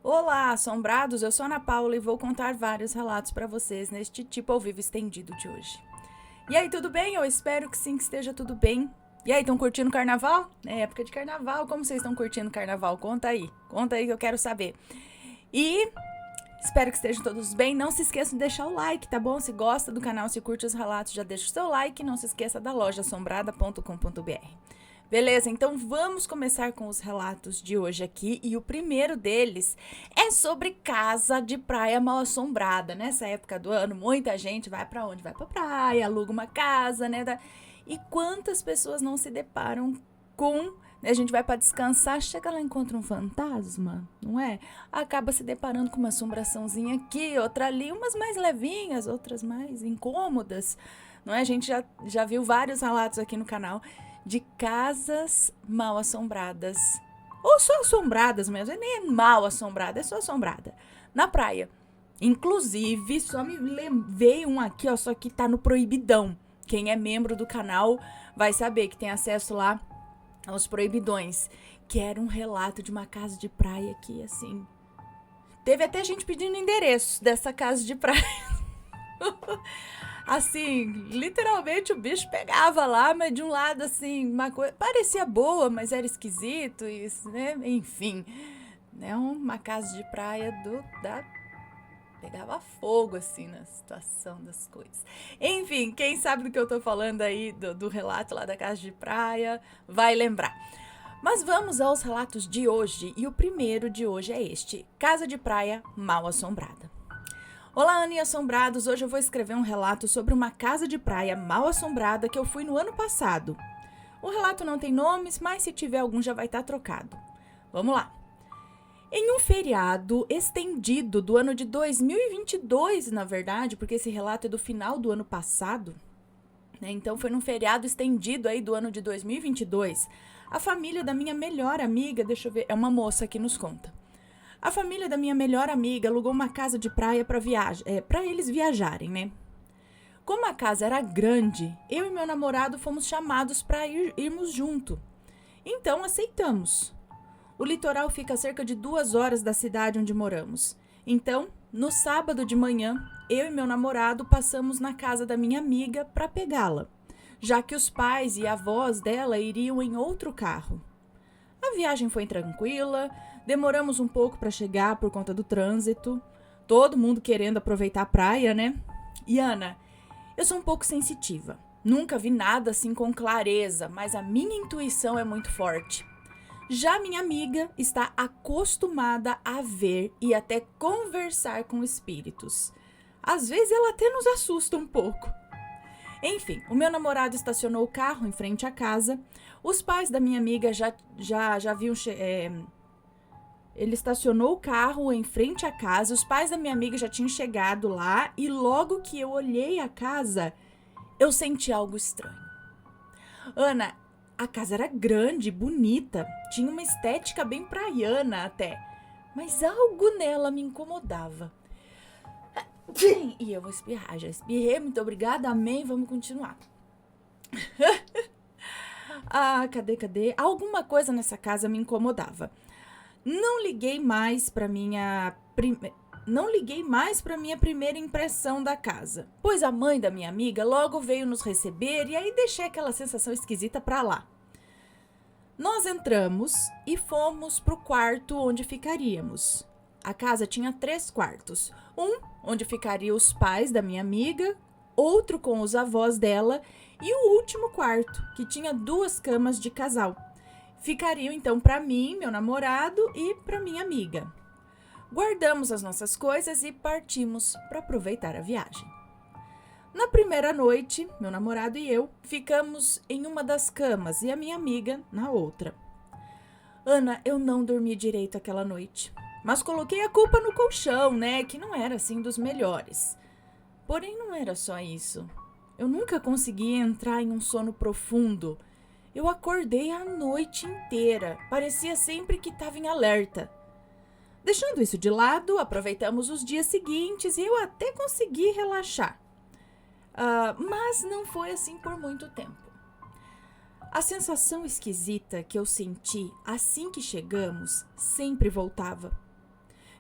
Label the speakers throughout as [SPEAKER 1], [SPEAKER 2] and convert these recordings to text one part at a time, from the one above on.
[SPEAKER 1] Olá, assombrados! Eu sou Ana Paula e vou contar vários relatos para vocês neste tipo ao vivo estendido de hoje. E aí, tudo bem? Eu espero que sim, que esteja tudo bem. E aí, estão curtindo o carnaval? É época de carnaval. Como vocês estão curtindo o carnaval? Conta aí que eu quero saber. E espero que estejam todos bem. Não se esqueçam de deixar o like, tá bom? Se gosta do canal, se curte os relatos, já deixa o seu like. Não se esqueça da loja assombrada.com.br. Beleza, então vamos começar com os relatos de hoje aqui. E o primeiro deles é sobre casa de praia mal assombrada. Nessa época do ano, muita gente vai pra onde? Vai pra praia, aluga uma casa, né? E quantas pessoas não se deparam com... A gente vai pra descansar, chega lá e encontra um fantasma, não é? Acaba se deparando com uma assombraçãozinha aqui, outra ali, umas mais levinhas, outras mais incômodas, não é? A gente já viu vários relatos aqui no canal de casas mal assombradas. Ou só assombradas mesmo, nem é mal assombrada, é só assombrada. Na praia. Inclusive, só me veio um aqui, ó, só que tá no proibidão. Quem é membro do canal vai saber que tem acesso lá aos proibidões. Que era um relato de uma casa de praia que, assim... Teve até gente pedindo endereço dessa casa de praia. Assim, literalmente o bicho pegava lá, mas de um lado, assim, uma coisa parecia boa, mas era esquisito, isso, né? Enfim, né? Uma casa de praia pegava fogo, assim, na situação das coisas. Enfim, quem sabe do que eu tô falando aí, do relato lá da casa de praia, vai lembrar. Mas vamos aos relatos de hoje, e o primeiro de hoje é este: casa de praia mal assombrada. Olá, Ana e assombrados! Hoje eu vou escrever um relato sobre uma casa de praia mal assombrada que eu fui no ano passado. O relato não tem nomes, mas se tiver algum já vai estar trocado. Vamos lá! Em um feriado estendido do ano de 2022, na verdade, porque esse relato é do final do ano passado, né? Então foi num feriado estendido aí do ano de 2022, a família da minha melhor amiga, deixa eu ver, é uma moça que nos conta. A família da minha melhor amiga alugou uma casa de praia para eles viajarem, né? Como a casa era grande, eu e meu namorado fomos chamados para irmos junto. Então aceitamos. O litoral fica a cerca de 2 horas da cidade onde moramos. Então, no sábado de manhã, eu e meu namorado passamos na casa da minha amiga para pegá-la, já que os pais e avós dela iriam em outro carro. A viagem foi tranquila, demoramos um pouco para chegar por conta do trânsito, todo mundo querendo aproveitar a praia, né? E Ana, eu sou um pouco sensitiva, nunca vi nada assim com clareza, mas a minha intuição é muito forte. Já minha amiga está acostumada a ver e até conversar com espíritos. Às vezes ela até nos assusta um pouco. Enfim, o meu namorado estacionou o carro em frente à casa. Os pais da minha amiga já viam... Ele estacionou o carro em frente à casa. Os pais da minha amiga já tinham chegado lá. E logo que eu olhei a casa, eu senti algo estranho. Ana, a casa era grande, bonita. Tinha uma estética bem praiana até. Mas algo nela me incomodava. E eu vou espirrar, já espirrei, muito obrigada, amém, vamos continuar. Cadê? Alguma coisa nessa casa me incomodava. Não liguei mais para minha primeira impressão da casa, pois a mãe da minha amiga logo veio nos receber e aí deixei aquela sensação esquisita pra lá. Nós entramos e fomos pro quarto onde ficaríamos. A casa tinha 3 quartos. Um onde ficariam os pais da minha amiga, outro com os avós dela e o último quarto, que tinha 2 camas de casal. Ficariam então para mim, meu namorado e para minha amiga. Guardamos as nossas coisas e partimos para aproveitar a viagem. Na primeira noite, meu namorado e eu ficamos em uma das camas e a minha amiga na outra. Ana, eu não dormi direito aquela noite. Mas coloquei a culpa no colchão, né? Que não era assim dos melhores. Porém, não era só isso. Eu nunca consegui entrar em um sono profundo. Eu acordei a noite inteira. Parecia sempre que estava em alerta. Deixando isso de lado, aproveitamos os dias seguintes e eu até consegui relaxar. Mas não foi assim por muito tempo. A sensação esquisita que eu senti assim que chegamos sempre voltava.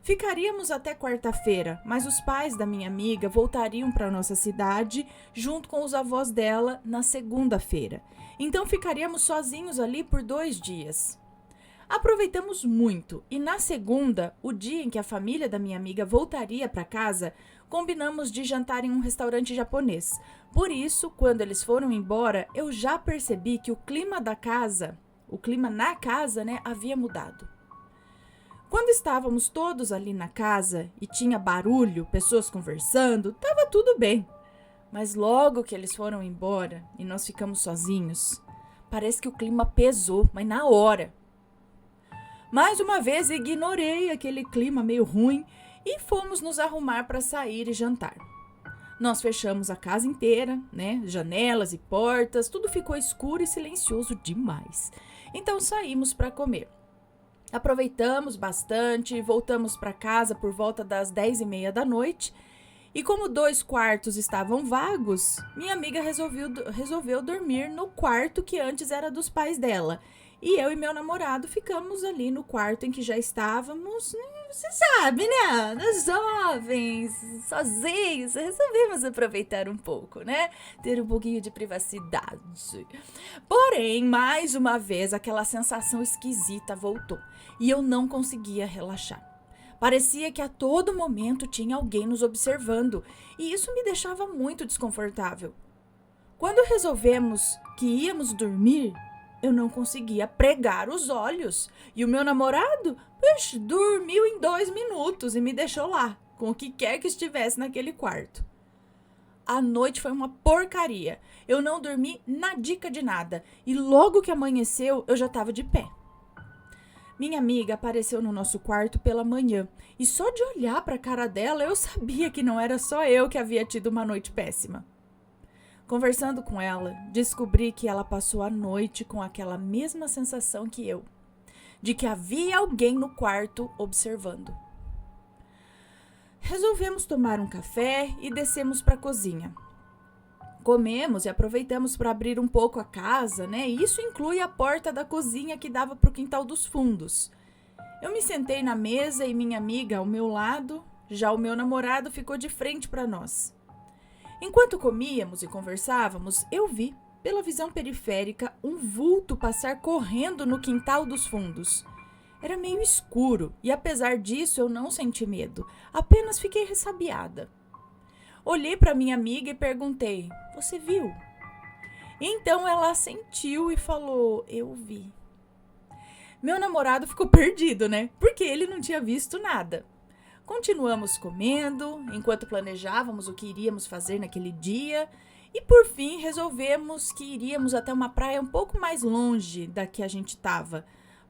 [SPEAKER 1] Ficaríamos até quarta-feira, mas os pais da minha amiga voltariam para nossa cidade junto com os avós dela na segunda-feira. Então ficaríamos sozinhos ali por 2 dias. Aproveitamos muito e na segunda, o dia em que a família da minha amiga voltaria para casa, combinamos de jantar em um restaurante japonês. Por isso, quando eles foram embora, eu já percebi que o clima na casa, havia mudado. Quando estávamos todos ali na casa e tinha barulho, pessoas conversando, estava tudo bem. Mas logo que eles foram embora e nós ficamos sozinhos, parece que o clima pesou, mas na hora. Mais uma vez ignorei aquele clima meio ruim e fomos nos arrumar para sair e jantar. Nós fechamos a casa inteira, janelas e portas, tudo ficou escuro e silencioso demais. Então saímos para comer. Aproveitamos bastante, voltamos para casa por volta das 10h30 da noite e como 2 quartos estavam vagos, minha amiga resolveu dormir no quarto que antes era dos pais dela. E eu e meu namorado ficamos ali no quarto em que já estávamos, você sabe, nós jovens, sozinhos, resolvemos aproveitar um pouco, ter um pouquinho de privacidade. Porém, mais uma vez, aquela sensação esquisita voltou e eu não conseguia relaxar. Parecia que a todo momento tinha alguém nos observando e isso me deixava muito desconfortável. Quando resolvemos que íamos dormir, eu não conseguia pregar os olhos. E o meu namorado, dormiu em 2 minutos e me deixou lá, com o que quer que estivesse naquele quarto. A noite foi uma porcaria. Eu não dormi nadica de nada. E logo que amanheceu, eu já estava de pé. Minha amiga apareceu no nosso quarto pela manhã. E só de olhar para a cara dela, eu sabia que não era só eu que havia tido uma noite péssima. Conversando com ela, descobri que ela passou a noite com aquela mesma sensação que eu, de que havia alguém no quarto observando. Resolvemos tomar um café e descemos para a cozinha. Comemos e aproveitamos para abrir um pouco a casa, E isso inclui a porta da cozinha que dava para o quintal dos fundos. Eu me sentei na mesa e minha amiga ao meu lado, já o meu namorado ficou de frente para nós. Enquanto comíamos e conversávamos, eu vi, pela visão periférica, um vulto passar correndo no quintal dos fundos. Era meio escuro e, apesar disso, eu não senti medo, apenas fiquei ressabiada. Olhei para minha amiga e perguntei, você viu? Então ela assentiu e falou, eu vi. Meu namorado ficou perdido, Porque ele não tinha visto nada. Continuamos comendo, enquanto planejávamos o que iríamos fazer naquele dia e, por fim, resolvemos que iríamos até uma praia um pouco mais longe da que a gente estava,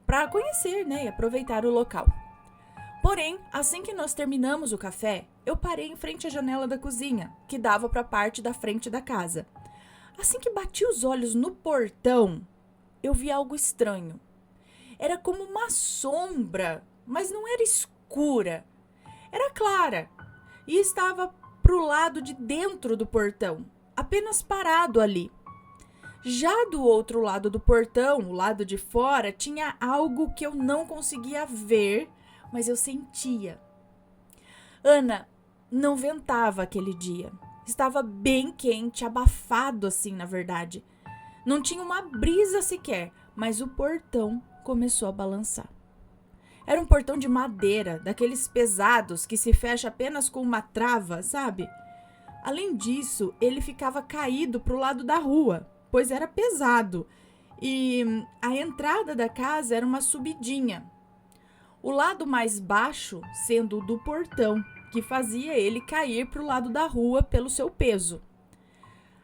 [SPEAKER 1] para conhecer, e aproveitar o local. Porém, assim que nós terminamos o café, eu parei em frente à janela da cozinha, que dava para a parte da frente da casa. Assim que bati os olhos no portão, eu vi algo estranho. Era como uma sombra, mas não era escura. Era clara e estava pro lado de dentro do portão, apenas parado ali. Já do outro lado do portão, o lado de fora, tinha algo que eu não conseguia ver, mas eu sentia. Ana, não ventava aquele dia. Estava bem quente, abafado assim, na verdade. Não tinha uma brisa sequer, mas o portão começou a balançar. Era um portão de madeira, daqueles pesados que se fecha apenas com uma trava, sabe? Além disso, ele ficava caído para o lado da rua, pois era pesado. E a entrada da casa era uma subidinha. O lado mais baixo sendo o do portão, que fazia ele cair para o lado da rua pelo seu peso.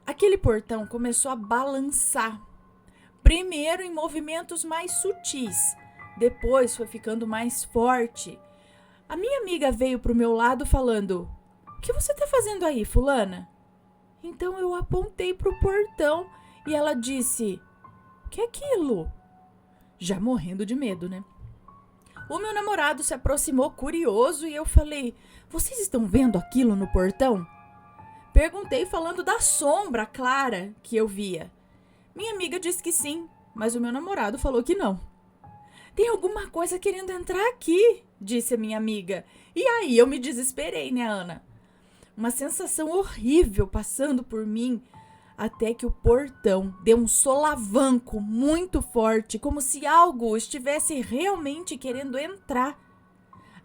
[SPEAKER 1] Aquele portão começou a balançar. Primeiro em movimentos mais sutis, depois foi ficando mais forte. A minha amiga veio pro meu lado falando, o que você tá fazendo aí, fulana? Então eu apontei pro portão e ela disse, o que é aquilo? Já morrendo de medo, O meu namorado se aproximou curioso e eu falei, vocês estão vendo aquilo no portão? Perguntei falando da sombra clara que eu via. Minha amiga disse que sim, mas o meu namorado falou que não. Tem alguma coisa querendo entrar aqui, disse a minha amiga. E aí eu me desesperei, né, Ana? Uma sensação horrível passando por mim, até que o portão deu um solavanco muito forte, como se algo estivesse realmente querendo entrar.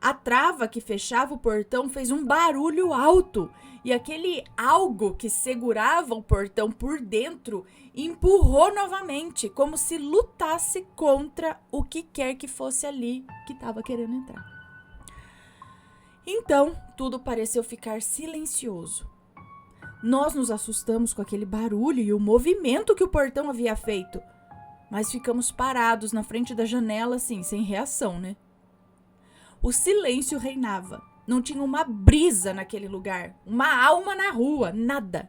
[SPEAKER 1] A trava que fechava o portão fez um barulho alto e aquele algo que segurava o portão por dentro empurrou novamente, como se lutasse contra o que quer que fosse ali que estava querendo entrar. Então, tudo pareceu ficar silencioso. Nós nos assustamos com aquele barulho e o movimento que o portão havia feito, mas ficamos parados na frente da janela, assim, sem reação, né? O silêncio reinava. Não tinha uma brisa naquele lugar, uma alma na rua, nada.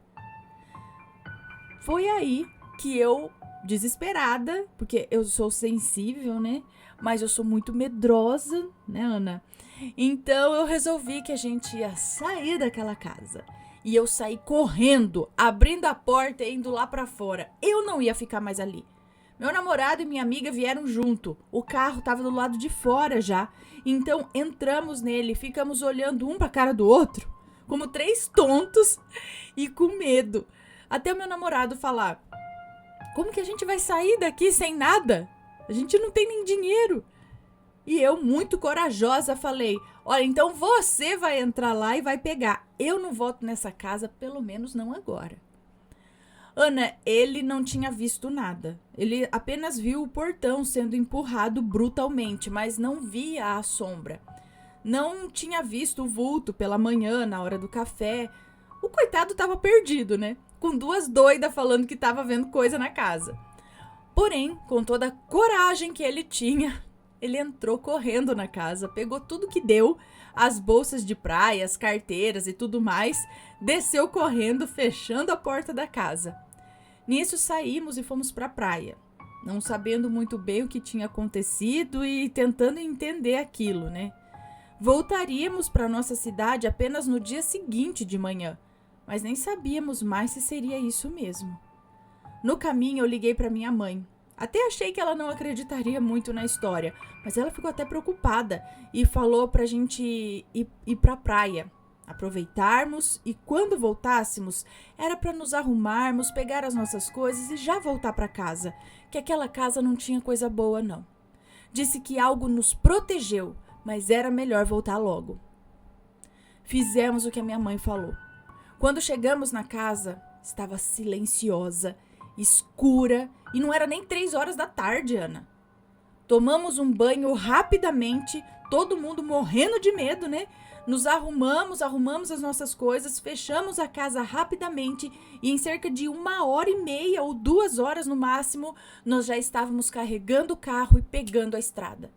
[SPEAKER 1] Foi aí que eu, desesperada, porque eu sou sensível, né? Mas eu sou muito medrosa, né, Ana? Então eu resolvi que a gente ia sair daquela casa. E eu saí correndo, abrindo a porta e indo lá pra fora. Eu não ia ficar mais ali. Meu namorado e minha amiga vieram junto. O carro estava do lado de fora já. Então entramos nele, ficamos olhando um pra cara do outro, como 3 tontos e com medo. Até o meu namorado falar: como que a gente vai sair daqui sem nada? A gente não tem nem dinheiro. E eu, muito corajosa, falei: olha, então você vai entrar lá e vai pegar. Eu não volto nessa casa, pelo menos não agora. Ana, ele não tinha visto nada. Ele apenas viu o portão sendo empurrado brutalmente, mas não via a sombra. Não tinha visto o vulto pela manhã, na hora do café. O coitado estava perdido, né? Com 2 doidas falando que estava vendo coisa na casa. Porém, com toda a coragem que ele tinha, ele entrou correndo na casa, pegou tudo que deu, as bolsas de praia, as carteiras e tudo mais, desceu correndo, fechando a porta da casa. Nisso saímos e fomos para a praia, não sabendo muito bem o que tinha acontecido e tentando entender aquilo, né? Voltaríamos para nossa cidade apenas no dia seguinte de manhã, mas nem sabíamos mais se seria isso mesmo. No caminho eu liguei para minha mãe. Até achei que ela não acreditaria muito na história, mas ela ficou até preocupada e falou pra gente ir pra praia, aproveitarmos e quando voltássemos era pra nos arrumarmos, pegar as nossas coisas e já voltar pra casa, que aquela casa não tinha coisa boa não. Disse que algo nos protegeu, mas era melhor voltar logo. Fizemos o que a minha mãe falou. Quando chegamos na casa, estava silenciosa, escura, e não era nem 3 horas da tarde, Ana. Tomamos um banho rapidamente, todo mundo morrendo de medo, né? Nos arrumamos as nossas coisas, fechamos a casa rapidamente e em cerca de 1h30 ou 2 horas no máximo, nós já estávamos carregando o carro e pegando a estrada.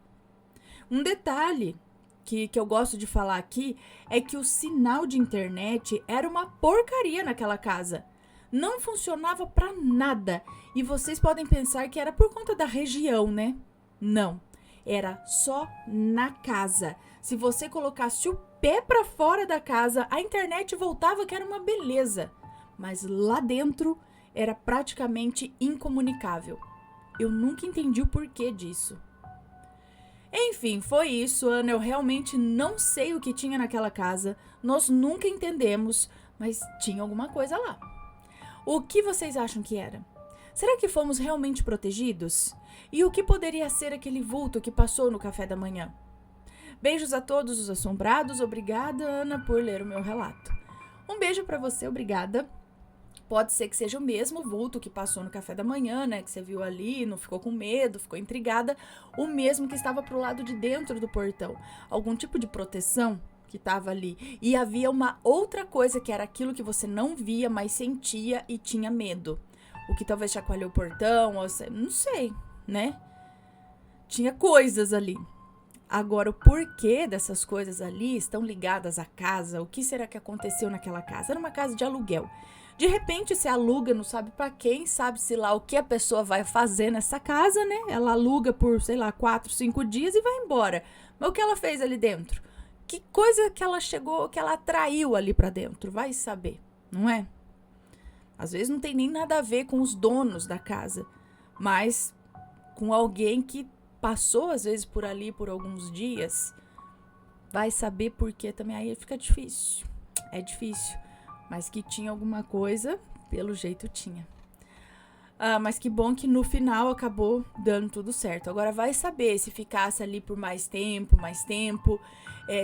[SPEAKER 1] Um detalhe que eu gosto de falar aqui é que o sinal de internet era uma porcaria naquela casa. Não funcionava para nada. E vocês podem pensar que era por conta da região, né? Não. Era só na casa. Se você colocasse o pé para fora da casa, a internet voltava que era uma beleza. Mas lá dentro era praticamente incomunicável. Eu nunca entendi o porquê disso. Enfim, foi isso, Ana. Eu realmente não sei o que tinha naquela casa. Nós nunca entendemos, mas tinha alguma coisa lá. O que vocês acham que era? Será que fomos realmente protegidos? E o que poderia ser aquele vulto que passou no café da manhã? Beijos a todos os assombrados. Obrigada, Ana, por ler o meu relato. Um beijo pra você, obrigada. Pode ser que seja o mesmo vulto que passou no café da manhã, né? Que você viu ali, não ficou com medo, ficou intrigada. O mesmo que estava pro lado de dentro do portão. Algum tipo de proteção que estava ali. E havia uma outra coisa que era aquilo que você não via, mas sentia e tinha medo. O que talvez chacoalhou o portão, ou não sei, né? Tinha coisas ali. Agora, o porquê dessas coisas ali estão ligadas à casa, o que será que aconteceu naquela casa? Era uma casa de aluguel. De repente, se aluga, não sabe pra quem, sabe-se lá o que a pessoa vai fazer nessa casa, né? Ela aluga por, 4, 5 dias e vai embora. Mas o que ela fez ali dentro? Que coisa que ela chegou, que ela atraiu ali pra dentro? Vai saber, não é? Às vezes não tem nem nada a ver com os donos da casa, mas com alguém que passou às vezes por ali por alguns dias Vai saber por quê também, aí fica difícil. É difícil. Mas que tinha alguma coisa, pelo jeito tinha. Mas que bom que no final acabou dando tudo certo. Agora vai saber se ficasse ali por mais tempo,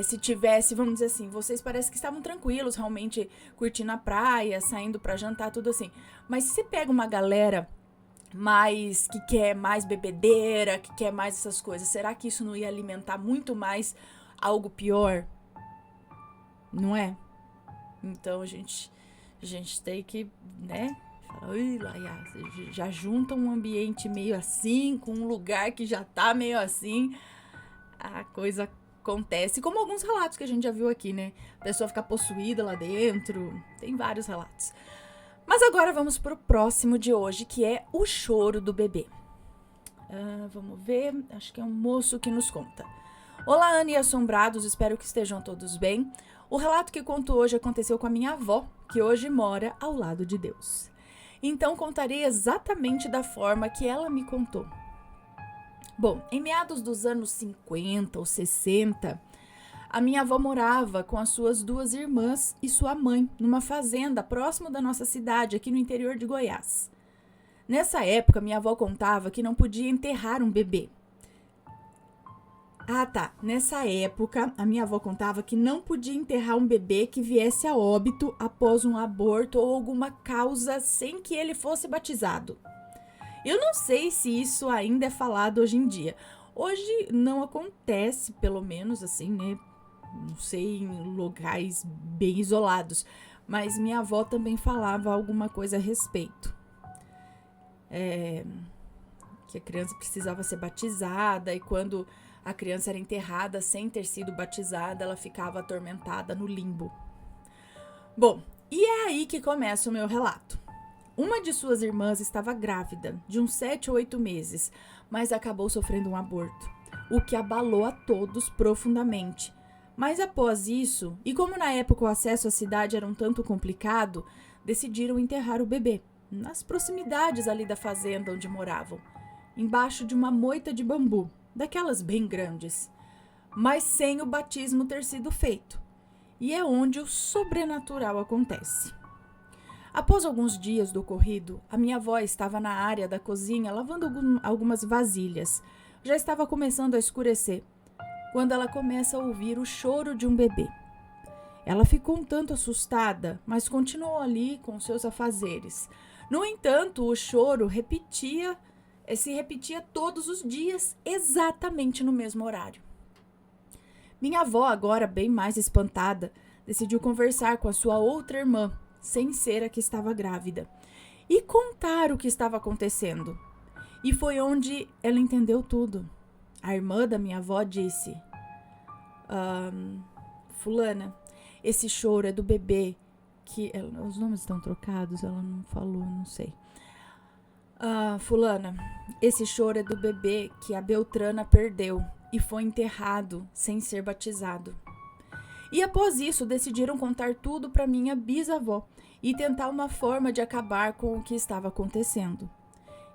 [SPEAKER 1] se tivesse, vamos dizer assim, vocês parecem que estavam tranquilos, realmente curtindo a praia, saindo pra jantar, tudo assim. Mas se você pega uma galera mais que quer mais bebedeira, que quer mais essas coisas, será que isso não ia alimentar muito mais algo pior? Não é? Então a gente tem que, né? Já junta um ambiente meio assim, com um lugar que já tá meio assim, a coisa acontece. Como alguns relatos que a gente já viu aqui, né? A pessoa fica possuída lá dentro, tem vários relatos. Mas agora vamos pro próximo de hoje, que é o choro do bebê. Vamos ver, acho que é um moço que nos conta. Olá, Ana e assombrados, espero que estejam todos bem. O relato que conto hoje aconteceu com a minha avó, que hoje mora ao lado de Deus. Então contarei exatamente da forma que ela me contou. Bom, em meados dos anos 50 ou 60, a minha avó morava com as suas 2 irmãs e sua mãe numa fazenda próximo da nossa cidade, aqui no interior de Goiás. Nessa época, minha avó contava que não podia enterrar um bebê. Nessa época, a minha avó contava que não podia enterrar um bebê que viesse a óbito após um aborto ou alguma causa sem que ele fosse batizado. Eu não sei se isso ainda é falado hoje em dia. Hoje não acontece, pelo menos assim, né? Não sei, em locais bem isolados. Mas minha avó também falava alguma coisa a respeito. Que a criança precisava ser batizada e quando a criança era enterrada sem ter sido batizada, ela ficava atormentada no limbo. Bom, e é aí que começa o meu relato. Uma de suas irmãs estava grávida, de uns 7 ou 8 meses, mas acabou sofrendo um aborto, o que abalou a todos profundamente. Mas após isso, e como na época o acesso à cidade era um tanto complicado, decidiram enterrar o bebê, nas proximidades ali da fazenda onde moravam, embaixo de uma moita de bambu, daquelas bem grandes, mas sem o batismo ter sido feito. E é onde o sobrenatural acontece. Após alguns dias do ocorrido, a minha avó estava na área da cozinha lavando algumas vasilhas. Já estava começando a escurecer, quando ela começa a ouvir o choro de um bebê. Ela ficou um tanto assustada, mas continuou ali com seus afazeres. No entanto, o choro se repetia todos os dias, exatamente no mesmo horário. Minha avó, agora bem mais espantada, decidiu conversar com a sua outra irmã, sem ser a que estava grávida, e contar o que estava acontecendo. E foi onde ela entendeu tudo. A irmã da minha avó disse: fulana, esse choro é do bebê que... os nomes estão trocados, ela não falou, não sei. Fulana, esse choro é do bebê que a Beltrana perdeu e foi enterrado sem ser batizado. E após isso, decidiram contar tudo para minha bisavó e tentar uma forma de acabar com o que estava acontecendo.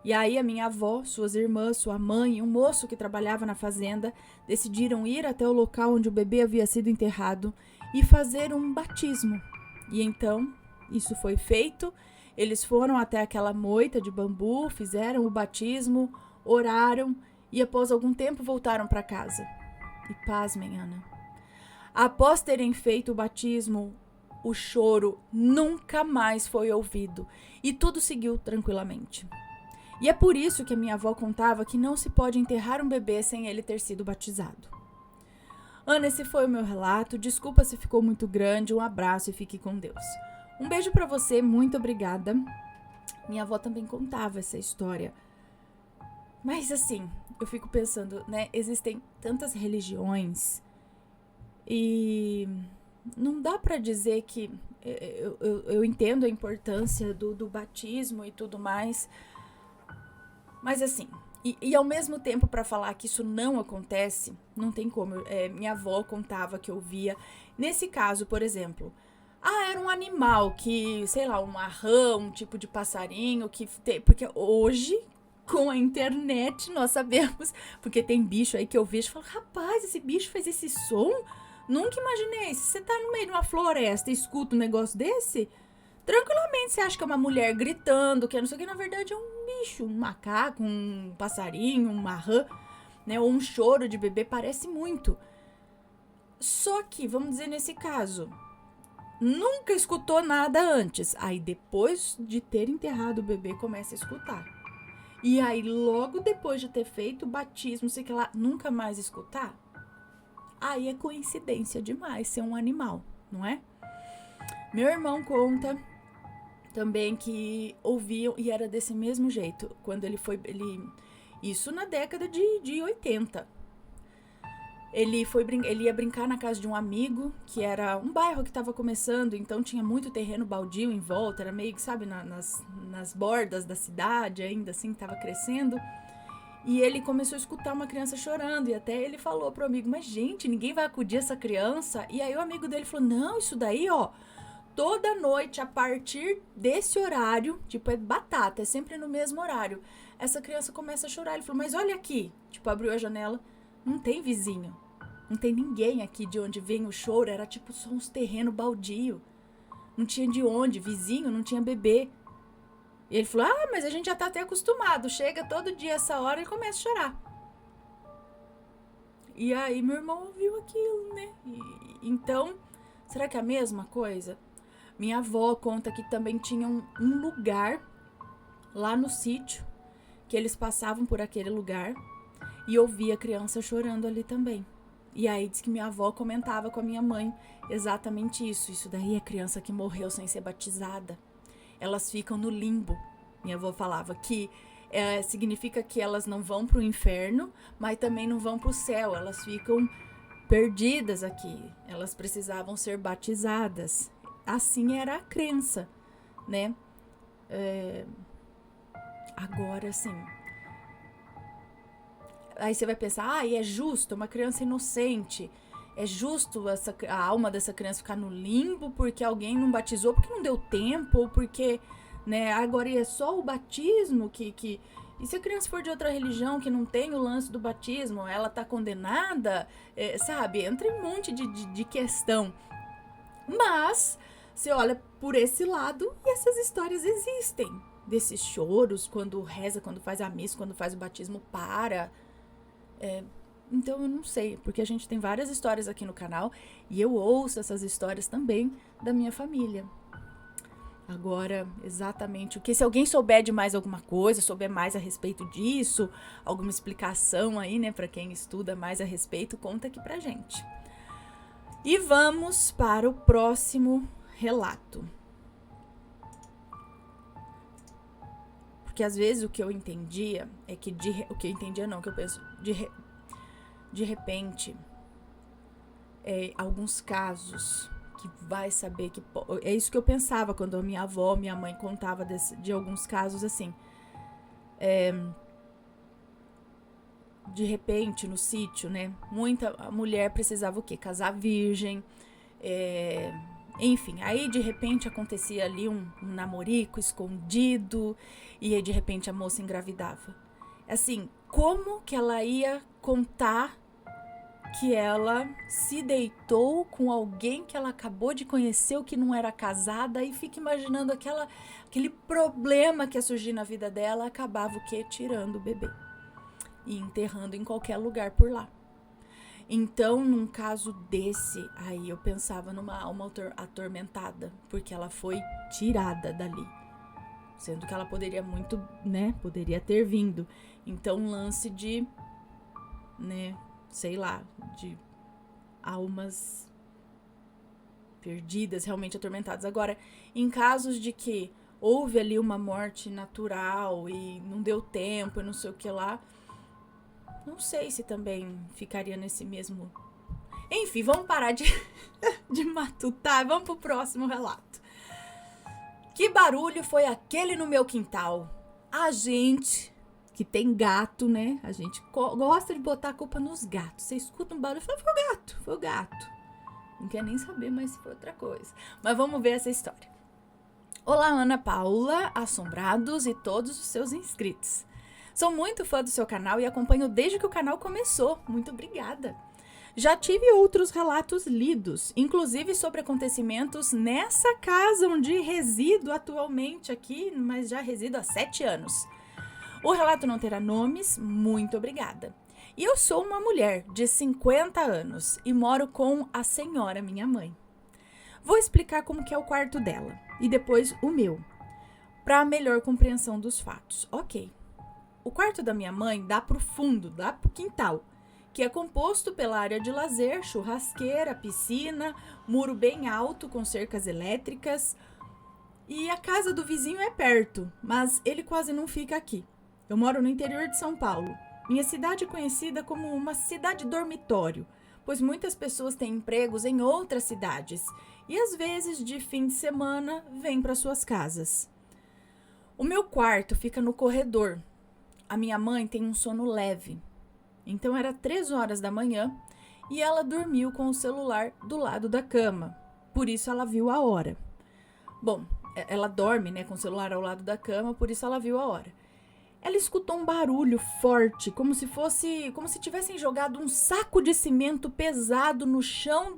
[SPEAKER 1] E aí a minha avó, suas irmãs, sua mãe e um moço que trabalhava na fazenda decidiram ir até o local onde o bebê havia sido enterrado e fazer um batismo. E então, isso foi feito. Eles foram até aquela moita de bambu, fizeram o batismo, oraram e após algum tempo voltaram para casa. E pasmem, Ana. Após terem feito o batismo, o choro nunca mais foi ouvido e tudo seguiu tranquilamente. E é por isso que a minha avó contava que não se pode enterrar um bebê sem ele ter sido batizado. Ana, esse foi o meu relato. Desculpa se ficou muito grande. Um abraço e fique com Deus. Um beijo pra você, muito obrigada. Minha avó também contava essa história. Mas assim, eu fico pensando, né? Existem tantas religiões e não dá pra dizer que... Eu entendo a importância do batismo e tudo mais, mas assim... E ao mesmo tempo, para falar que isso não acontece, não tem como. Minha avó contava que eu via. Nesse caso, por exemplo... era um animal que, sei lá, uma rã, um tipo de passarinho que tem... Porque hoje, com a internet, nós sabemos... Porque tem bicho aí que eu vejo e falo, rapaz, esse bicho faz esse som? Nunca imaginei. Se você tá no meio de uma floresta e escuta um negócio desse, tranquilamente você acha que é uma mulher gritando, que é não sei o que, na verdade é um bicho, um macaco, um passarinho, uma rã, né? Ou um choro de bebê, parece muito. Só que, vamos dizer nesse caso, nunca escutou nada antes. Aí depois de ter enterrado o bebê, começa a escutar. E aí logo depois de ter feito o batismo, sei que lá, nunca mais escutar. Aí é coincidência demais ser um animal, não é? Meu irmão conta também que ouviam e era desse mesmo jeito. Quando isso na década de 80. Ele ia brincar na casa de um amigo, que era um bairro que estava começando, então tinha muito terreno baldio em volta, era meio que, sabe, nas bordas da cidade ainda, assim, estava crescendo. E ele começou a escutar uma criança chorando, e até ele falou pro amigo, mas gente, ninguém vai acudir essa criança? E aí o amigo dele falou, não, isso daí, ó, toda noite, a partir desse horário, tipo, é batata, é sempre no mesmo horário, essa criança começa a chorar. Ele falou, mas olha aqui, tipo, abriu a janela, não tem vizinho, não tem ninguém aqui de onde vem o choro, era tipo só uns terrenos baldio, não tinha de onde, vizinho, não tinha bebê. E ele falou, mas a gente já tá até acostumado, chega todo dia essa hora e começa a chorar. E aí meu irmão ouviu aquilo, né? Então, será que é a mesma coisa? Minha avó conta que também tinha um lugar lá no sítio, que eles passavam por aquele lugar e ouvia a criança chorando ali também. E aí diz que minha avó comentava com a minha mãe exatamente isso. Isso daí é criança que morreu sem ser batizada. Elas ficam no limbo. Minha avó falava que significa que elas não vão pro inferno, mas também não vão pro céu. Elas ficam perdidas aqui. Elas precisavam ser batizadas. Assim era a crença, né? Agora, sim. Aí você vai pensar, e é justo, uma criança inocente. É justo a alma dessa criança ficar no limbo porque alguém não batizou, porque não deu tempo, ou porque, né, agora é só o batismo que... E se a criança for de outra religião que não tem o lance do batismo, ela tá condenada, sabe? Entra um monte de questão. Mas você olha por esse lado e essas histórias existem. Desses choros, quando reza, quando faz a missa, quando faz o batismo, para... Então eu não sei, porque a gente tem várias histórias aqui no canal e eu ouço essas histórias também da minha família. Agora, exatamente o que, se alguém souber de mais alguma coisa, souber mais a respeito disso, alguma explicação aí, né, para quem estuda mais a respeito, conta aqui pra gente. E vamos para o próximo relato. Porque às vezes o que eu entendia é que o que eu entendia não, que eu penso de repente alguns casos que vai saber que é isso que eu pensava quando a minha avó, minha mãe contava de alguns casos assim. De repente no sítio, né? Muita mulher precisava o quê? Casar virgem, enfim, aí de repente acontecia ali um namorico escondido e aí de repente a moça engravidava. Assim, como que ela ia contar que ela se deitou com alguém que ela acabou de conhecer ou que não era casada e fica imaginando aquele problema que ia surgir na vida dela, acabava o quê? Tirando o bebê e enterrando em qualquer lugar por lá. Então, num caso desse, aí eu pensava numa alma atormentada, porque ela foi tirada dali, sendo que ela poderia muito, né, poderia ter vindo. Então, um lance de, né, sei lá, de almas perdidas, realmente atormentadas. Agora, em casos de que houve ali uma morte natural e não deu tempo e não sei o que lá, não sei se também ficaria nesse mesmo... Enfim, vamos parar de matutar. Vamos pro próximo relato. Que barulho foi aquele no meu quintal? A gente que tem gato, né? A gente gosta de botar a culpa nos gatos. Você escuta um barulho e fala, foi o gato. Não quer nem saber mais se foi outra coisa. Mas vamos ver essa história. Olá, Ana Paula, assombrados e todos os seus inscritos. Sou muito fã do seu canal e acompanho desde que o canal começou. Muito obrigada. Já tive outros relatos lidos, inclusive sobre acontecimentos nessa casa onde resido atualmente aqui, mas já resido há 7 anos. O relato não terá nomes, muito obrigada. E eu sou uma mulher de 50 anos e moro com a senhora minha mãe. Vou explicar como que é o quarto dela e depois o meu, para melhor compreensão dos fatos. Ok. O quarto da minha mãe dá pro fundo, dá pro quintal, que é composto pela área de lazer, churrasqueira, piscina, muro bem alto com cercas elétricas. E a casa do vizinho é perto, mas ele quase não fica aqui. Eu moro no interior de São Paulo. Minha cidade é conhecida como uma cidade dormitório, pois muitas pessoas têm empregos em outras cidades e às vezes de fim de semana vêm para suas casas. O meu quarto fica no corredor. A minha mãe tem um sono leve. Então era 3 horas da manhã e ela dormiu com o celular do lado da cama. Por isso ela viu a hora. Bom, ela dorme, né, com o celular ao lado da cama, por isso ela viu a hora. Ela escutou um barulho forte, como se tivessem jogado um saco de cimento pesado no chão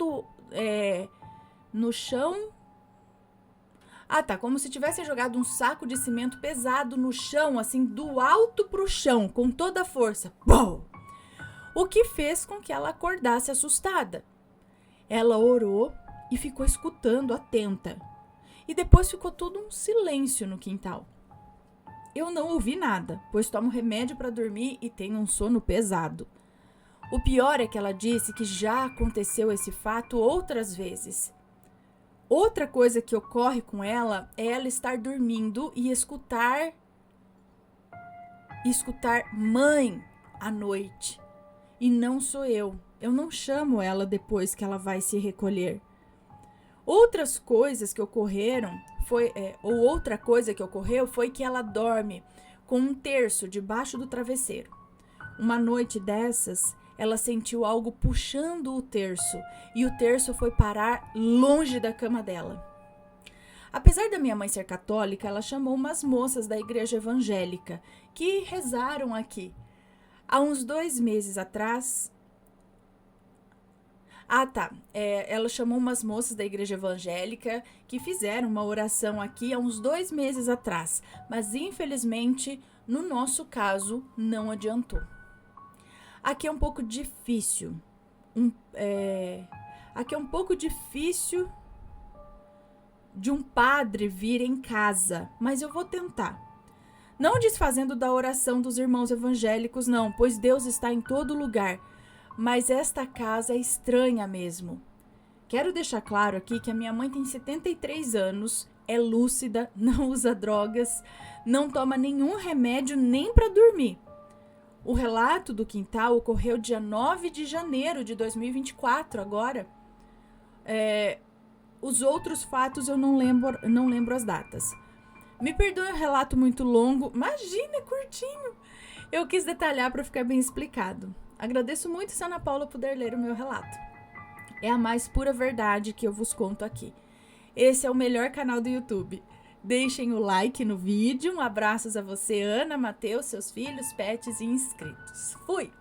[SPEAKER 1] como se tivessem jogado um saco de cimento pesado no chão, assim, do alto pro chão, com toda a força. Bom! O que fez com que ela acordasse assustada. Ela orou e ficou escutando, atenta. E depois ficou todo um silêncio no quintal. Eu não ouvi nada, pois tomo remédio para dormir e tenho um sono pesado. O pior é que ela disse que já aconteceu esse fato outras vezes. Outra coisa que ocorre com ela é ela estar dormindo e escutar mãe à noite. E não sou eu. Eu não chamo ela depois que ela vai se recolher. Outra coisa que ocorreu foi que ela dorme com um terço debaixo do travesseiro. Uma noite dessas, ela sentiu algo puxando o terço e o terço foi parar longe da cama dela. Apesar da minha mãe ser católica, ela chamou umas moças da igreja evangélica que rezaram aqui. Há uns 2 meses atrás... ela chamou umas moças da igreja evangélica que fizeram uma oração aqui há uns 2 meses atrás, mas infelizmente, no nosso caso, não adiantou. Aqui é um pouco difícil. Aqui é um pouco difícil de um padre vir em casa, mas eu vou tentar. Não desfazendo da oração dos irmãos evangélicos, não, pois Deus está em todo lugar. Mas esta casa é estranha mesmo. Quero deixar claro aqui que a minha mãe tem 73 anos, é lúcida, não usa drogas, não toma nenhum remédio nem para dormir. O relato do quintal ocorreu dia 9 de janeiro de 2024, agora. Os outros fatos eu não lembro as datas. Me perdoe o relato muito longo, imagina, é curtinho. Eu quis detalhar para ficar bem explicado. Agradeço muito se a Ana Paula puder ler o meu relato. É a mais pura verdade que eu vos conto aqui. Esse é o melhor canal do YouTube. Deixem o like no vídeo. Um abraço a você, Ana, Matheus, seus filhos, pets e inscritos. Fui!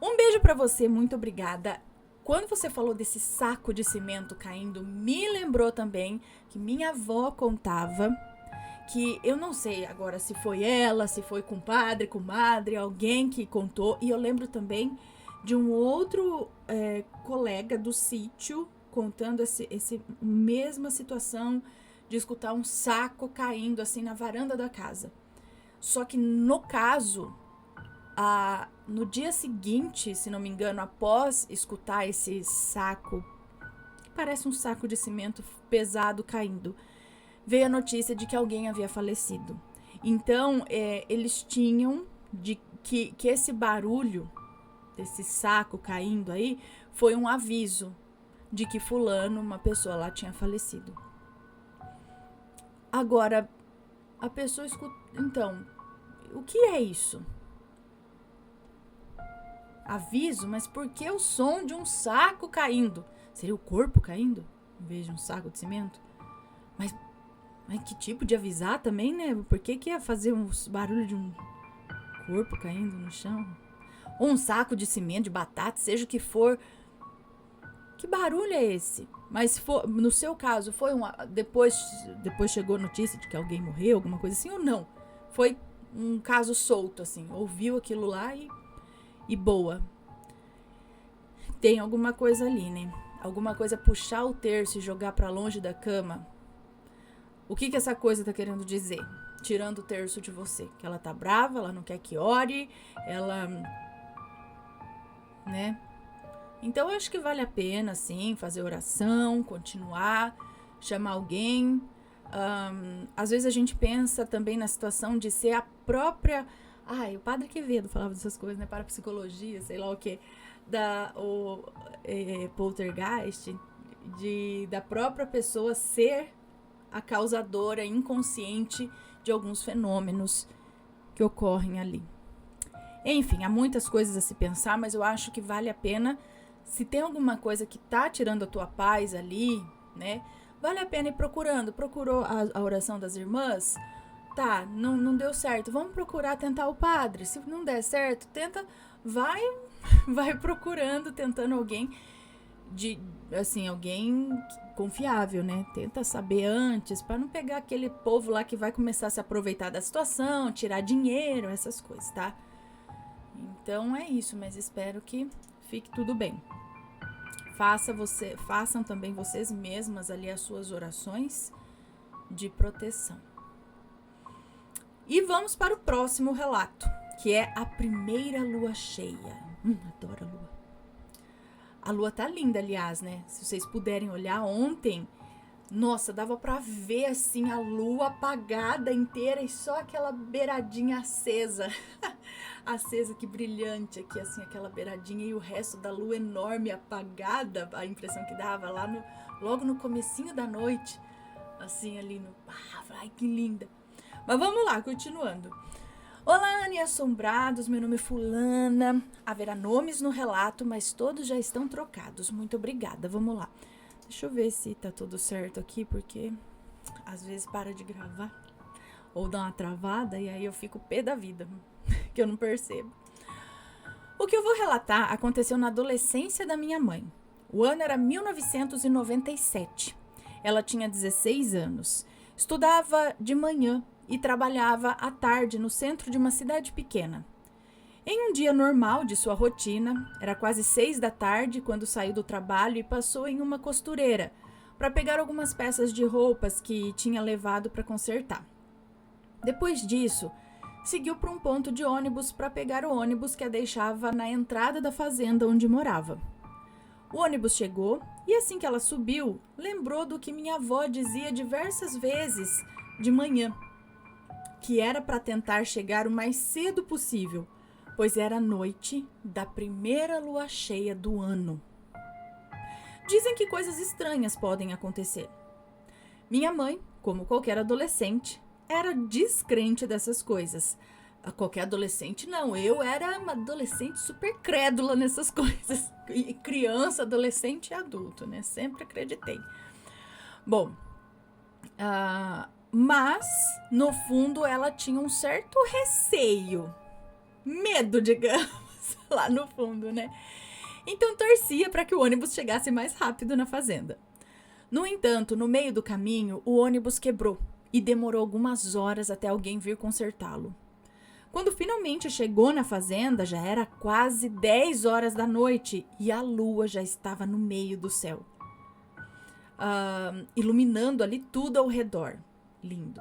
[SPEAKER 1] Um beijo para você, muito obrigada. Quando você falou desse saco de cimento caindo, me lembrou também que minha avó contava que eu não sei agora se foi ela, se foi compadre, comadre, alguém que contou. E eu lembro também de um outro colega do sítio contando esse mesma situação de escutar um saco caindo assim na varanda da casa. Só que no caso, no dia seguinte, se não me engano, após escutar esse saco, que parece um saco de cimento pesado caindo, veio a notícia de que alguém havia falecido. Então, eles tinham que esse barulho desse saco caindo aí foi um aviso de que fulano, uma pessoa lá, tinha falecido. Agora, a pessoa escuta... Então, o que é isso? Aviso? Mas por que o som de um saco caindo? Seria o corpo caindo, em vez de um saco de cimento? Mas que tipo de avisar também, né? Por que ia fazer um barulho de um corpo caindo no chão? Ou um saco de cimento, de batata, seja o que for. Que barulho é esse? Mas no seu caso, foi depois chegou a notícia de que alguém morreu, alguma coisa assim, ou não? Foi um caso solto, assim, ouviu aquilo lá e boa. Tem alguma coisa ali, né? Alguma coisa puxar o terço e jogar pra longe da cama. O que essa coisa tá querendo dizer? Tirando o terço de você. Que ela tá brava, ela não quer que ore, ela... né? Então, eu acho que vale a pena, sim, fazer oração, continuar, chamar alguém. Às vezes a gente pensa também na situação de ser a própria... o Padre Quevedo falava dessas coisas, né? Parapsicologia, sei lá o quê. Poltergeist, da própria pessoa ser a causadora inconsciente de alguns fenômenos que ocorrem ali. Enfim, há muitas coisas a se pensar, mas eu acho que vale a pena, se tem alguma coisa que tá tirando a tua paz ali, né? Vale a pena ir procurando. Procurou a oração das irmãs? Tá, não deu certo. Vamos procurar tentar o padre. Se não der certo, tenta, vai procurando, tentando alguém alguém confiável, né? Tenta saber antes, para não pegar aquele povo lá que vai começar a se aproveitar da situação, tirar dinheiro, essas coisas, tá? Então é isso, mas espero que fique tudo bem. Façam também vocês mesmas ali as suas orações de proteção. E vamos para o próximo relato, que é a primeira lua cheia. Adoro a lua. A lua tá linda, aliás, né? Se vocês puderem olhar ontem, nossa, dava pra ver assim a lua apagada inteira e só aquela beiradinha acesa. Acesa, que brilhante aqui, assim, aquela beiradinha e o resto da lua enorme, apagada, a impressão que dava lá logo no comecinho da noite, assim, ali ai, que linda. Mas vamos lá, continuando. Olá, Anne Assombrados, meu nome é fulana. Haverá nomes no relato, mas todos já estão trocados. Muito obrigada, vamos lá. Deixa eu ver se tá tudo certo aqui, porque às vezes para de gravar ou dá uma travada e aí eu fico pé da vida, que eu não percebo. O que eu vou relatar aconteceu na adolescência da minha mãe. O ano era 1997. Ela tinha 16 anos. Estudava de manhã e trabalhava à tarde no centro de uma cidade pequena. Em um dia normal de sua rotina, era quase 6 da tarde quando saiu do trabalho e passou em uma costureira para pegar algumas peças de roupas que tinha levado para consertar. Depois disso, seguiu para um ponto de ônibus para pegar o ônibus que a deixava na entrada da fazenda onde morava. O ônibus chegou e assim que ela subiu, lembrou do que minha avó dizia diversas vezes de manhã, que era para tentar chegar o mais cedo possível, pois era a noite da primeira lua cheia do ano. Dizem que coisas estranhas podem acontecer. Minha mãe, como qualquer adolescente, era descrente dessas coisas. Qualquer adolescente não, eu era uma adolescente super crédula nessas coisas. Criança, adolescente e adulto, né? Sempre acreditei. Bom, mas, no fundo, ela tinha um certo receio. Medo, digamos, lá no fundo, né? Então, torcia para que o ônibus chegasse mais rápido na fazenda. No entanto, no meio do caminho, o ônibus quebrou e demorou algumas horas até alguém vir consertá-lo. Quando finalmente chegou na fazenda, já era quase 10 horas da noite e a lua já estava no meio do céu, iluminando ali tudo ao redor. Lindo.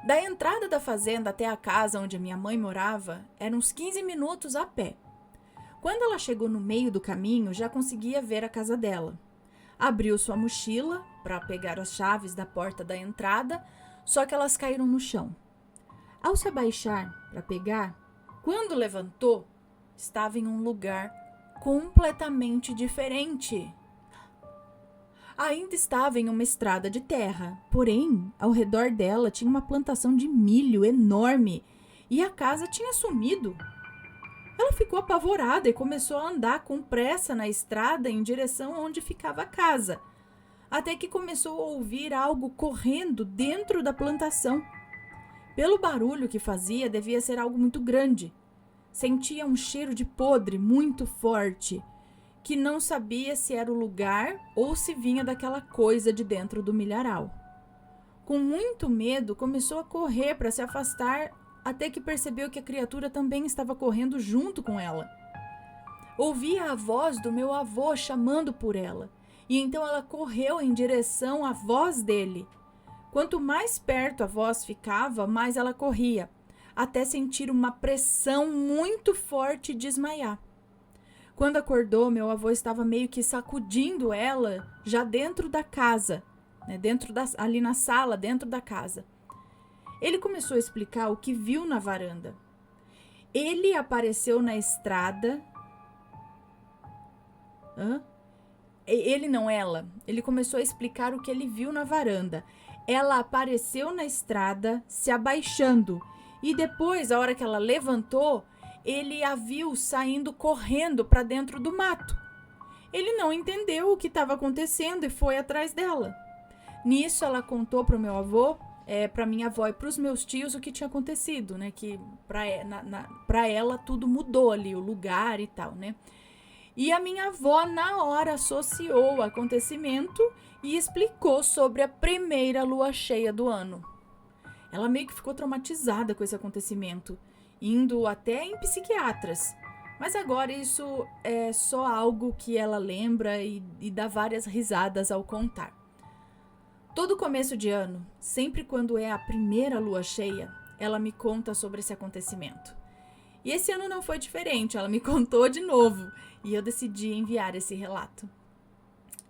[SPEAKER 1] Da entrada da fazenda até a casa onde a minha mãe morava, eram uns 15 minutos a pé. Quando ela chegou no meio do caminho, já conseguia ver a casa dela. Abriu sua mochila para pegar as chaves da porta da entrada, só que elas caíram no chão. Ao se abaixar para pegar, quando levantou, estava em um lugar completamente diferente. Ainda estava em uma estrada de terra, porém, ao redor dela tinha uma plantação de milho enorme e a casa tinha sumido. Ela ficou apavorada e começou a andar com pressa na estrada em direção aonde ficava a casa, até que começou a ouvir algo correndo dentro da plantação. Pelo barulho que fazia, devia ser algo muito grande. Sentia um cheiro de podre muito forte que não sabia se era o lugar ou se vinha daquela coisa de dentro do milharal. Com muito medo, começou a correr para se afastar, até que percebeu que a criatura também estava correndo junto com ela. Ouvia a voz do meu avô chamando por ela, e então ela correu em direção à voz dele. Quanto mais perto a voz ficava, mais ela corria, até sentir uma pressão muito forte e desmaiar. Quando acordou, meu avô estava meio que sacudindo ela já dentro da casa, né, ali na sala, dentro da casa. Ele começou a explicar o que viu na varanda. Ele apareceu na estrada. Ele não, ela. Ele começou a explicar o que ele viu na varanda. Ela apareceu na estrada, se abaixando. E depois, a hora que ela levantou, ele a viu saindo correndo para dentro do mato. Ele não entendeu o que estava acontecendo e foi atrás dela. Nisso, ela contou para o meu avô, para minha avó e para os meus tios o que tinha acontecido, né? Que para ela tudo mudou ali, o lugar e tal, né? E a minha avó, na hora, associou o acontecimento e explicou sobre a primeira lua cheia do ano. Ela meio que ficou traumatizada com esse acontecimento, indo até em psiquiatras. Mas agora isso é só algo que ela lembra e dá várias risadas ao contar. Todo começo de ano, sempre quando é a primeira lua cheia, ela me conta sobre esse acontecimento. E esse ano não foi diferente, ela me contou de novo e eu decidi enviar esse relato.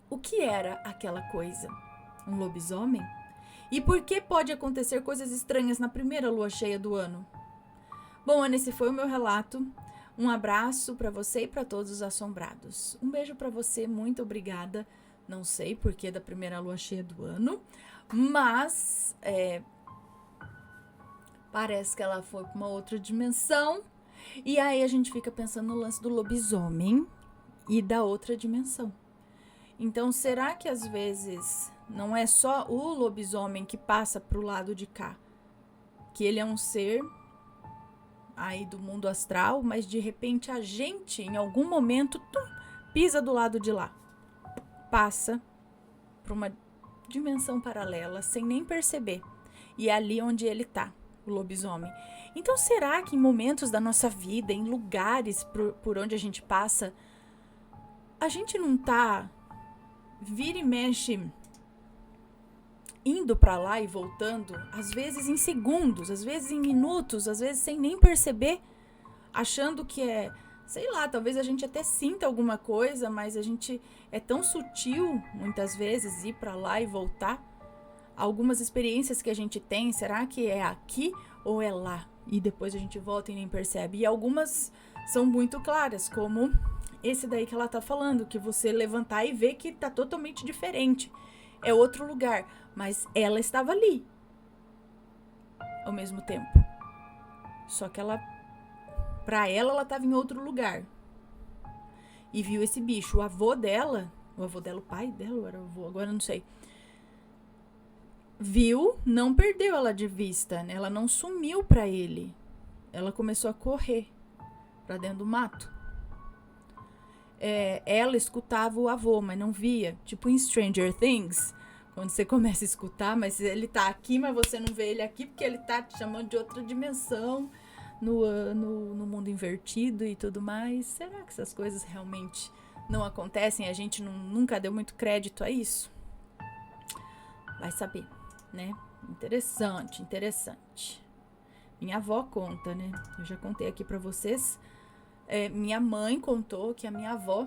[SPEAKER 1] O que era aquela coisa? Um lobisomem? E por que pode acontecer coisas estranhas na primeira lua cheia do ano? Bom, Ana, esse foi o meu relato. Um abraço para você e para todos os assombrados. Um beijo para você, muito obrigada. Não sei por que da primeira lua cheia do ano, mas parece que ela foi para uma outra dimensão. E aí a gente fica pensando no lance do lobisomem e da outra dimensão. Então, será que às vezes não é só o lobisomem que passa pro lado de cá? Que ele é um ser aí do mundo astral, mas de repente a gente, em algum momento, pisa do lado de lá. Passa para uma dimensão paralela, sem nem perceber. E é ali onde ele tá, o lobisomem. Então, será que em momentos da nossa vida, em lugares por onde a gente passa, a gente não tá, vira e mexe, indo para lá e voltando, às vezes em segundos, às vezes em minutos, às vezes sem nem perceber, achando que sei lá, talvez a gente até sinta alguma coisa, mas a gente é tão sutil, muitas vezes, ir para lá e voltar. Algumas experiências que a gente tem, será que é aqui ou é lá? E depois a gente volta e nem percebe. E algumas são muito claras, como esse daí que ela tá falando, que você levantar e ver que tá totalmente diferente. É outro lugar, mas ela estava ali ao mesmo tempo. Só que pra ela estava em outro lugar. E viu esse bicho. O avô dela, o pai dela, ou era o avô, agora eu não sei. Viu, não perdeu ela de vista, né? Ela não sumiu pra ele. Ela começou a correr pra dentro do mato. Ela escutava o avô, mas não via. Tipo em Stranger Things, quando você começa a escutar, mas ele tá aqui, mas você não vê ele aqui, porque ele tá te chamando de outra dimensão, no mundo invertido e tudo mais. Será que essas coisas realmente não acontecem? A gente nunca deu muito crédito a isso? Vai saber, né? Interessante. Minha avó conta, né? Eu já contei aqui pra vocês. Minha mãe contou que a minha avó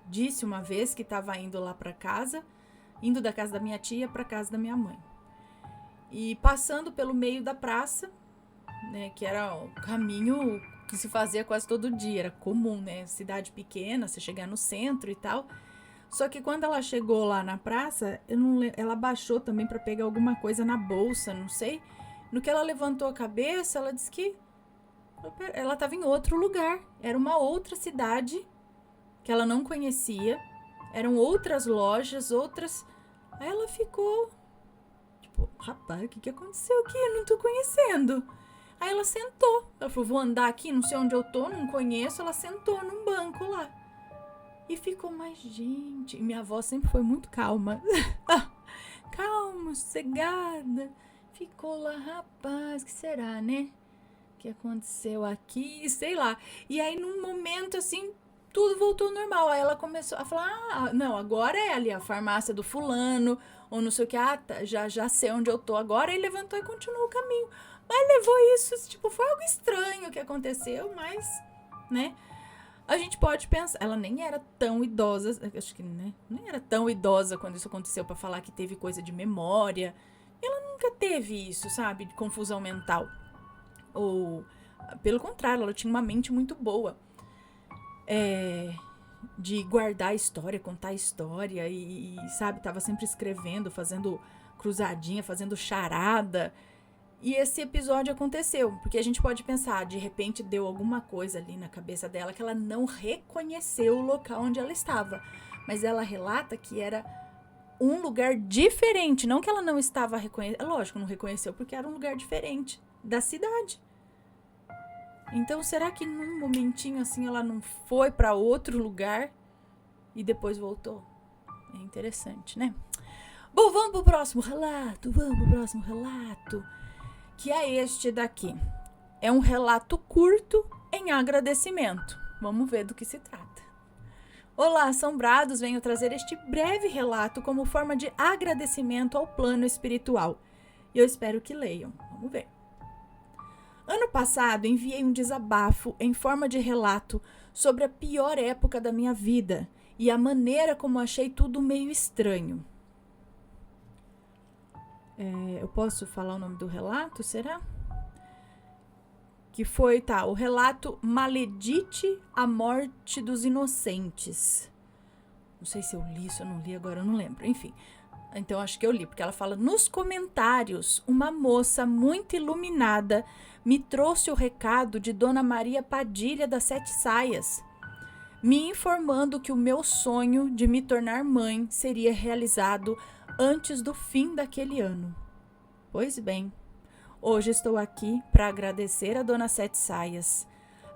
[SPEAKER 1] disse uma vez que estava indo lá pra casa, indo da casa da minha tia pra casa da minha mãe. E passando pelo meio da praça, né? Que era o caminho que se fazia quase todo dia. Era comum, né? Cidade pequena, você chegar no centro e tal. Só que quando ela chegou lá na praça, ela baixou também para pegar alguma coisa na bolsa, não sei. No que ela levantou a cabeça, ela disse que ela estava em outro lugar. Era uma outra cidade que ela não conhecia. Eram outras lojas, outras... Aí ela ficou... Tipo, rapaz, o que aconteceu aqui? Eu não tô conhecendo. Aí ela sentou. Ela falou, vou andar aqui, não sei onde eu tô, não conheço. Ela sentou num banco lá. E ficou mais gente. E minha avó sempre foi muito calma. Calma, sossegada. Ficou lá, rapaz, que será, né? Que aconteceu aqui, sei lá. E aí, num momento assim, tudo voltou ao normal. Aí ela começou a falar, não, agora é ali a farmácia do fulano, ou não sei o que, tá, já sei onde eu tô agora. E levantou e continuou o caminho. Mas levou isso, tipo, foi algo estranho que aconteceu, mas, né? A gente pode pensar, ela nem era tão idosa, acho que, né? Nem era tão idosa quando isso aconteceu pra falar que teve coisa de memória. Ela nunca teve isso, sabe? De confusão mental. Ou, pelo contrário, ela tinha uma mente muito boa. De guardar a história, contar a história e, sabe, tava sempre escrevendo, fazendo cruzadinha, fazendo charada. E esse episódio aconteceu, porque a gente pode pensar, de repente deu alguma coisa ali na cabeça dela que ela não reconheceu o local onde ela estava. Mas ela relata que era um lugar diferente, não que ela não estava reconhecendo. Lógico, não reconheceu porque era um lugar diferente da cidade. Então, será que num momentinho assim ela não foi para outro lugar e depois voltou? É interessante, né? Bom, vamos pro próximo relato, que é este daqui. É um relato curto em agradecimento. Vamos ver do que se trata. Olá, assombrados, venho trazer este breve relato como forma de agradecimento ao plano espiritual. E eu espero que leiam. Vamos ver. Ano passado, enviei um desabafo em forma de relato sobre a pior época da minha vida e a maneira como achei tudo meio estranho. Eu posso falar o nome do relato, será? Que foi, o relato Maledite a Morte dos Inocentes. Não sei se eu li, se eu não li, agora eu não lembro. Enfim, então acho que eu li, porque ela fala, nos comentários, uma moça muito iluminada me trouxe o recado de Dona Maria Padilha das Sete Saias, me informando que o meu sonho de me tornar mãe seria realizado antes do fim daquele ano. Pois bem, hoje estou aqui para agradecer a Dona Sete Saias,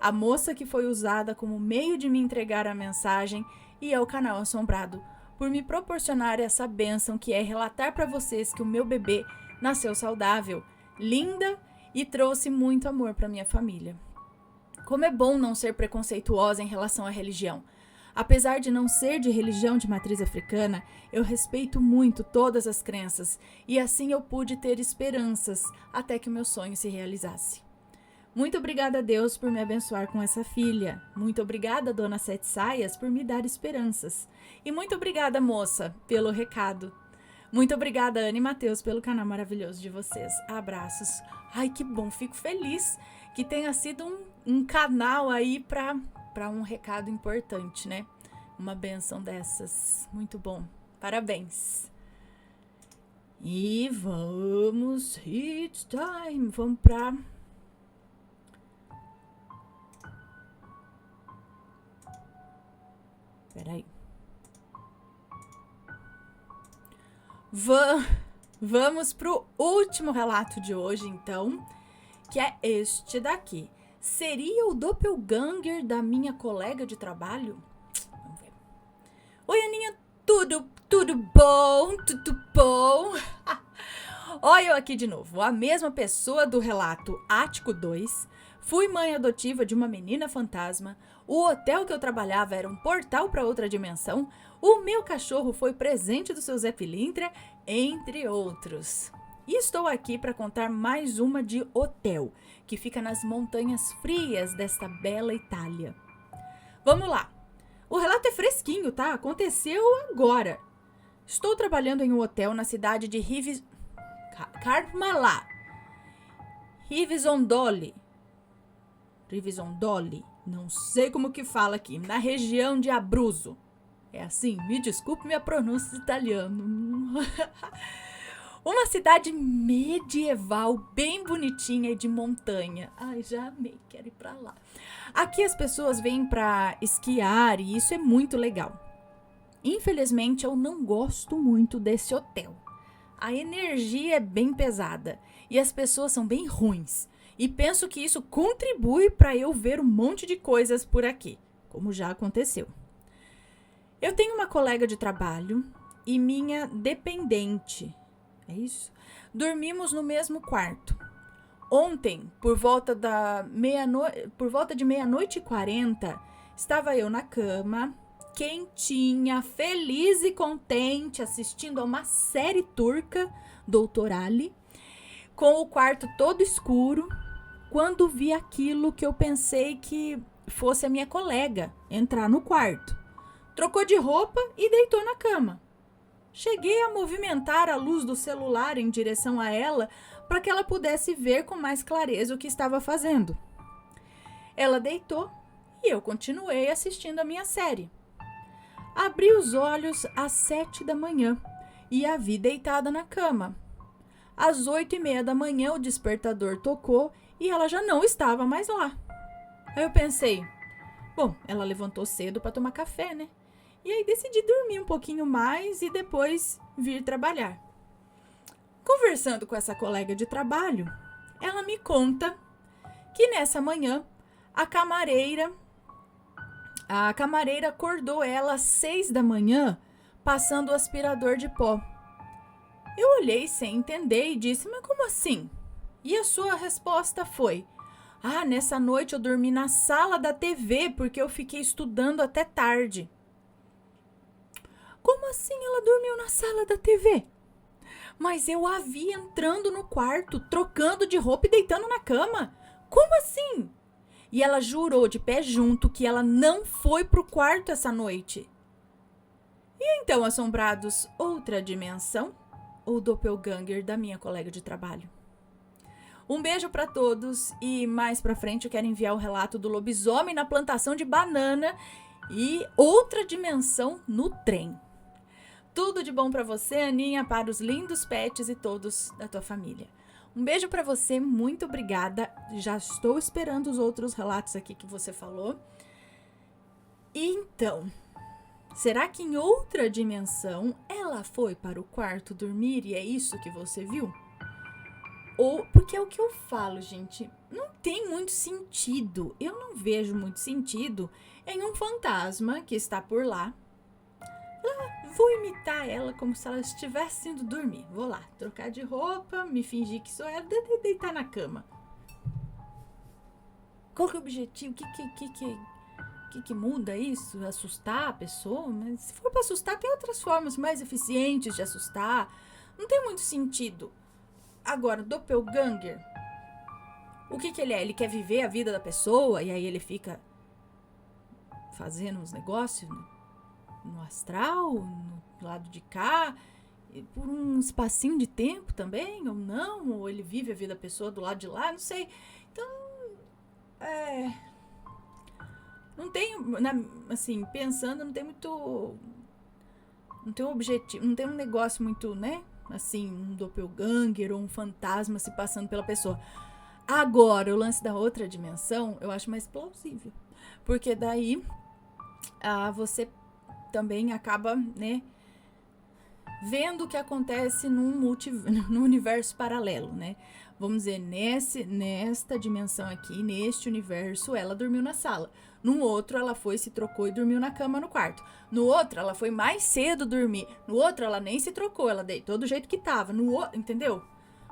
[SPEAKER 1] a moça que foi usada como meio de me entregar a mensagem, e ao Canal Assombrado, por me proporcionar essa bênção que é relatar para vocês que o meu bebê nasceu saudável, linda e trouxe muito amor para minha família. Como é bom não ser preconceituosa em relação à religião. Apesar de não ser de religião de matriz africana, eu respeito muito todas as crenças e assim eu pude ter esperanças até que o meu sonho se realizasse. Muito obrigada a Deus por me abençoar com essa filha. Muito obrigada, Dona Sete Saias, por me dar esperanças. E muito obrigada, moça, pelo recado. Muito obrigada, Ana e Matheus, pelo canal maravilhoso de vocês. Abraços. Ai, que bom, fico feliz que tenha sido um canal aí para um recado importante, né? Uma bênção dessas. Muito bom. Parabéns. E vamos, it's time. Vamos pra... Peraí. Vamos pro último relato de hoje, então, que é este daqui. Seria o doppelganger da minha colega de trabalho? Vamos ver. Oi, Aninha, tudo bom? Tudo bom? Olha eu aqui de novo, a mesma pessoa do relato Ático 2. Fui mãe adotiva de uma menina fantasma. O hotel que eu trabalhava era um portal para outra dimensão. O meu cachorro foi presente do seu Zé Pilintra, entre outros. E estou aqui para contar mais uma de hotel, que fica nas montanhas frias desta bela Itália. Vamos lá. O relato é fresquinho, tá? Aconteceu agora. Estou trabalhando em um hotel na cidade de Rivisondoli, não sei como que fala aqui, na região de Abruzzo. É assim, me desculpe minha pronúncia italiana. Uma cidade medieval, bem bonitinha e de montanha. Ai, já amei, quero ir pra lá. Aqui as pessoas vêm pra esquiar e isso é muito legal. Infelizmente, eu não gosto muito desse hotel. A energia é bem pesada e as pessoas são bem ruins. E penso que isso contribui para eu ver um monte de coisas por aqui, como já aconteceu. Eu tenho uma colega de trabalho e minha dependente, é isso? Dormimos no mesmo quarto. Ontem, por volta de meia-noite e 40, estava eu na cama, quentinha, feliz e contente, assistindo a uma série turca, Doutor Ali, com o quarto todo escuro, quando vi aquilo que eu pensei que fosse a minha colega entrar no quarto. Trocou de roupa e deitou na cama. Cheguei a movimentar a luz do celular em direção a ela para que ela pudesse ver com mais clareza o que estava fazendo. Ela deitou e eu continuei assistindo a minha série. Abri os olhos às 7 da manhã e a vi deitada na cama. Às 8:30 da manhã o despertador tocou e ela já não estava mais lá. Aí eu pensei, bom, ela levantou cedo para tomar café, né? E aí decidi dormir um pouquinho mais e depois vir trabalhar. Conversando com essa colega de trabalho, ela me conta que nessa manhã a camareira acordou ela às 6 da manhã passando o aspirador de pó. Eu olhei sem entender e disse, mas como assim? E a sua resposta foi, nessa noite eu dormi na sala da TV porque eu fiquei estudando até tarde. Como assim ela dormiu na sala da TV? Mas eu a vi entrando no quarto, trocando de roupa e deitando na cama. Como assim? E ela jurou de pé junto que ela não foi pro quarto essa noite. E então, assombrados, outra dimensão ou doppelganger da minha colega de trabalho? Um beijo para todos e mais pra frente eu quero enviar o relato do lobisomem na plantação de banana e outra dimensão no trem. Tudo de bom para você, Aninha, para os lindos pets e todos da tua família. Um beijo para você, muito obrigada. Já estou esperando os outros relatos aqui que você falou. Então, será que em outra dimensão ela foi para o quarto dormir e é isso que você viu? Ou, porque é o que eu falo, gente, não tem muito sentido. Eu não vejo muito sentido em um fantasma que está por lá. Vou imitar ela como se ela estivesse indo dormir. Vou lá, trocar de roupa, me fingir que sou ela, deitar na cama. Qual que é o objetivo? O que muda isso? Assustar a pessoa? Mas se for para assustar, tem outras formas mais eficientes de assustar. Não tem muito sentido. Agora, doppelganger, o que ele é? Ele quer viver a vida da pessoa e aí ele fica fazendo uns negócios no astral, no lado de cá, por um espacinho de tempo também, ou não, ou ele vive a vida da pessoa do lado de lá, não sei. Então, não tem, assim, pensando, não tem muito, não tem um objetivo, não tem um negócio muito, né, assim, um doppelganger ou um fantasma se passando pela pessoa. Agora, o lance da outra dimensão, eu acho mais plausível, porque daí você também acaba, né, vendo o que acontece no universo paralelo, né? Vamos dizer, nesta dimensão aqui, neste universo, ela dormiu na sala. No outro, ela foi, se trocou e dormiu na cama no quarto. No outro, ela foi mais cedo dormir. No outro, ela nem se trocou, ela deitou do jeito que tava. No outro, entendeu?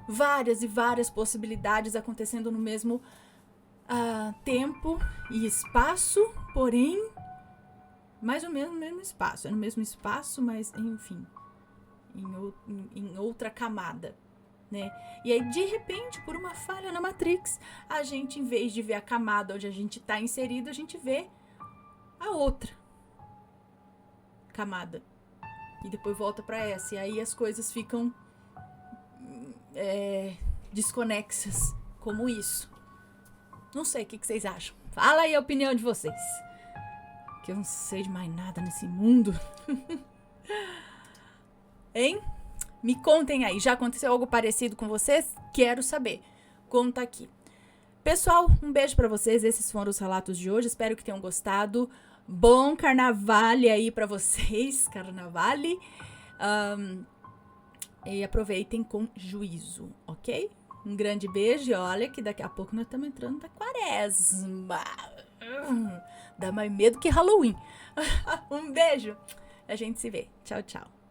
[SPEAKER 1] Várias e várias possibilidades acontecendo no mesmo tempo e espaço, porém mais ou menos no mesmo espaço. É no mesmo espaço, mas, enfim, em outra camada, né? E aí, de repente, por uma falha na Matrix, a gente, em vez de ver a camada onde a gente tá inserido, a gente vê a outra camada. E depois volta pra essa. E aí as coisas ficam desconexas, como isso. Não sei, o que vocês acham? Fala aí a opinião de vocês. Que eu não sei de mais nada nesse mundo. Hein? Me contem aí, já aconteceu algo parecido com vocês? Quero saber. Conta aqui. Pessoal, um beijo pra vocês. Esses foram os relatos de hoje. Espero que tenham gostado. Bom carnavale aí pra vocês. Carnavale. E aproveitem com juízo, ok? Um grande beijo e olha que daqui a pouco nós estamos entrando na quaresma. Dá mais medo que Halloween. Um beijo. A gente se vê. Tchau, tchau.